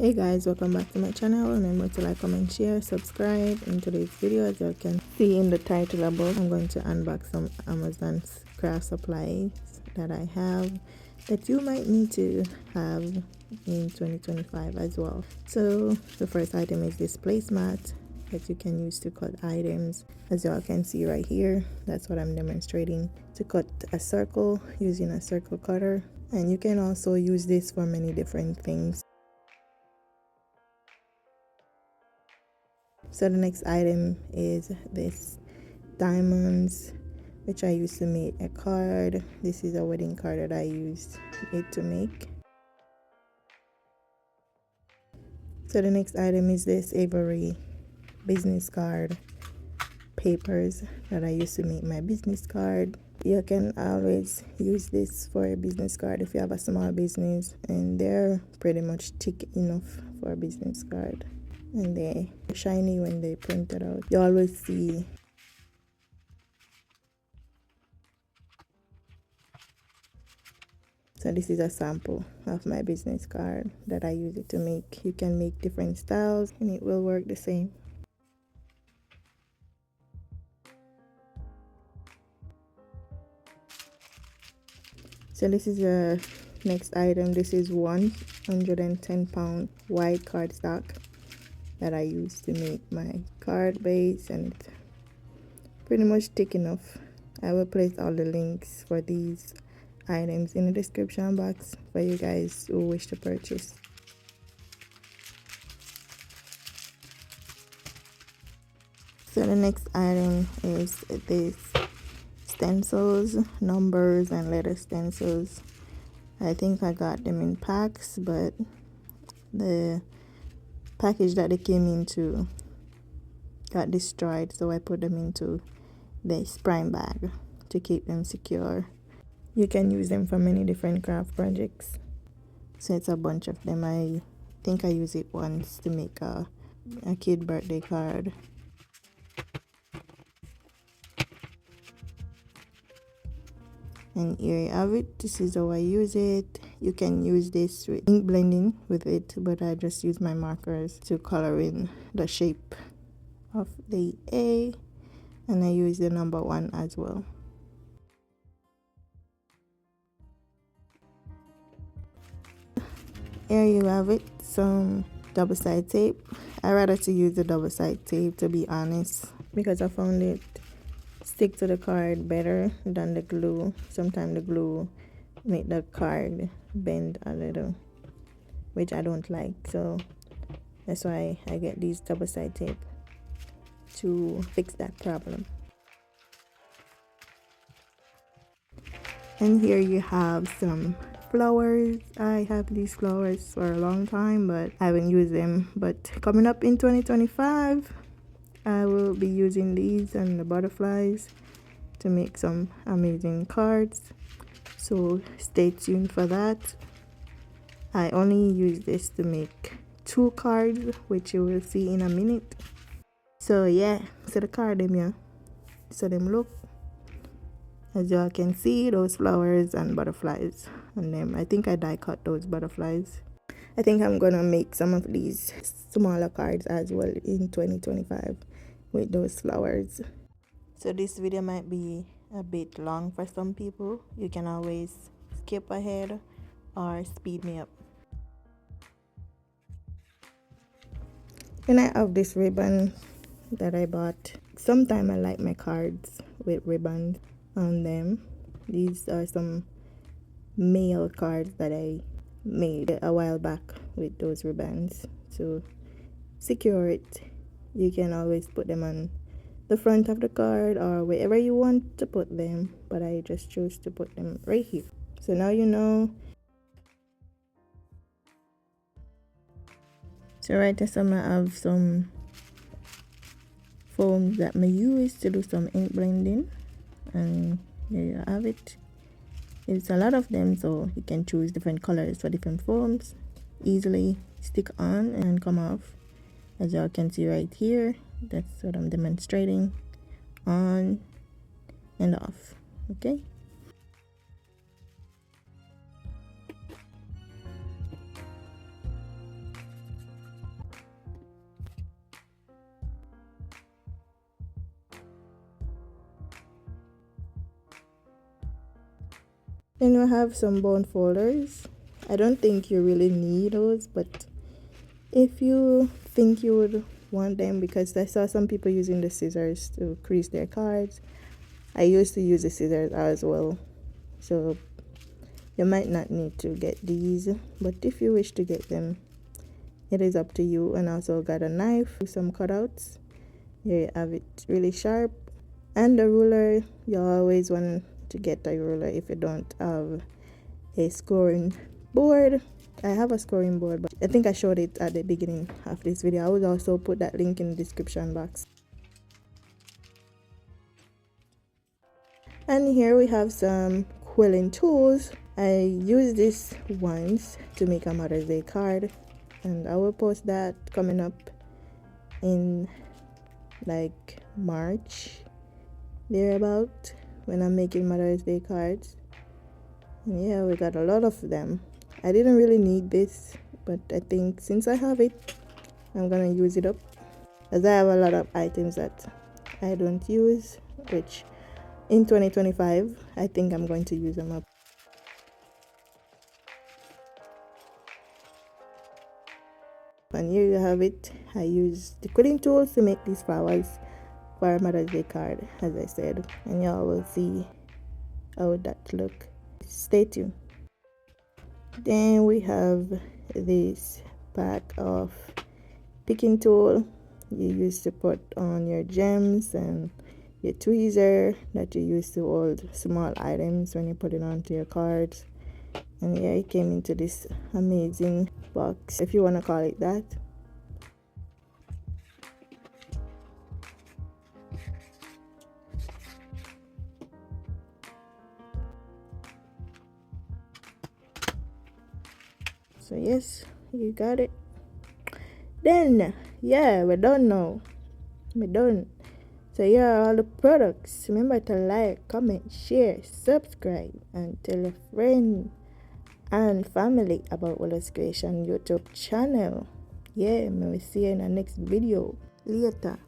Hey guys, welcome back to my channel. Remember to like, comment, share, subscribe. In today's video, as you can see in the title above, I'm going to unbox some Amazon craft supplies that I have that you might need to have in 2025 as well. So the first item is this placemat that you can use to cut items. As y'all can see right here, that's what I'm demonstrating, to cut a circle using a circle cutter. And you can also use this for many different things. So the next item is this diamonds, which I used to make a card. This is a wedding card that I used it to make. So the next item is this Avery business card papers that I used to make my business card. You can always use this for a business card if you have a small business, and they're pretty much thick enough for a business card. And they're shiny when they print it out. You always see so this is a sample of my business card that I use it to make. You can make different styles and it will work the same. So this is a next item. This is 110-pound white cardstock that I use to make my card base, and it's pretty much thick enough. I will place all the links for these items in the description box for you guys who wish to purchase. So the next item is this stencils, numbers and letter stencils. I think I got them in packs, but the package that they came into got destroyed, so I put them into this prime bag to keep them secure. You can use them for many different craft projects. So it's a bunch of them. I think I used it once to make a kid birthday card. And here you have it. This is how I use it. You can use this with ink blending with it, but I just use my markers to color in the shape of the A, and I use the number 1 as well. Here you have it, some double-side tape. I rather to use the double-side tape, to be honest, because I found it stick to the card better than the glue. Sometimes the glue make the card bend a little, which I don't like, so that's why I get these double-side tape to fix that problem. And here you have some flowers. I have these flowers for a long time, but I haven't used them. But coming up in 2025, I will be using these and the butterflies to make some amazing cards. So stay tuned for that. I only use this to make 2 cards, which you will see in a minute. So yeah, so the card them here. So them look. As y'all can see, those flowers and butterflies on them. I think I die cut those butterflies. I think I'm gonna make some of these smaller cards as well in 2025 with those flowers. So this video might be a bit long for some people. You can always skip ahead or speed me up. And I have this ribbon that I bought. Sometimes I like my cards with ribbons on them. These are some mail cards that I made a while back with those ribbons to secure it. You can always put them on the front of the card or wherever you want to put them, but I just chose to put them right here. So now you know. So right here, I have some foams that I use to do some ink blending, and there you have it. It's a lot of them, so you can choose different colors for different foams. Easily stick on and come off, as y'all can see right here. That's what I'm demonstrating. On and off. Okay. Then we have some bone folders. I don't think you really need those, but if you think you would want them, because I saw some people using the scissors to crease their cards. I used to use the scissors as well, so you might not need to get these, but if you wish to get them, it is up to you. And also got a knife with some cutouts. Here you have it, really sharp. And the ruler, you always want to get a ruler if you don't have a scoring board. I have a scoring board, but I think I showed it at the beginning of this video. I will also put that link in the description box. And here we have some quilling tools. I used this once to make a Mother's Day card, and I will post that coming up in like March thereabout, when I'm making Mother's Day cards. And yeah, we got a lot of them. I didn't really need this, but I think since I have it, I'm gonna use it up, as I have a lot of items that I don't use, which in 2025 I think I'm going to use them up. And here you have it. I used the quilling tools to make these flowers for a Mother's Day card, as I said, and y'all will see how that look. Stay tuned. Then we have this pack of picking tool you use to put on your gems, and your tweezer that you use to hold small items when you put it onto your cards. And yeah, it came into this amazing box, if you want to call it that. So yes, you got it. Then yeah, we're done now. We're done. So here are all the products. Remember to like, comment, share, subscribe, and tell a friend and family about Willoz Creation YouTube channel. Yeah, we will see you in the next video. Later.